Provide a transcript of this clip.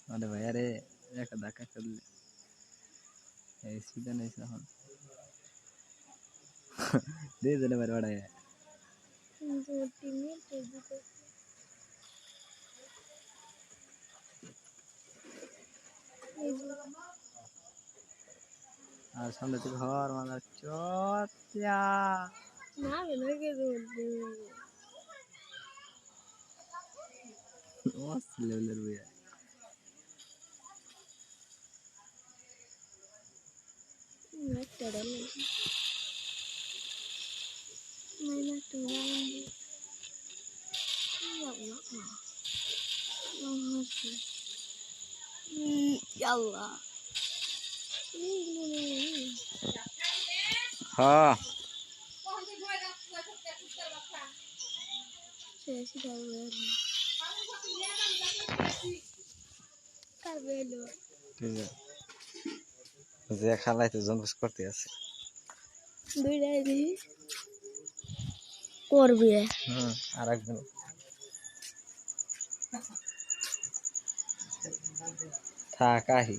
अरे भाई अरे एक धक्का कर ले सीधा नहीं सह दे देने मेरे बड़ा है আর সামনে থেকে ঘর মারা চোতিয়া না বেলকে দে ওস লেভেলের ভাই একটা ডাল না তো يلا ها যে খালাইতে জনবস করতে আছে দুইটাই দি করবে আরেকজন থাকাহি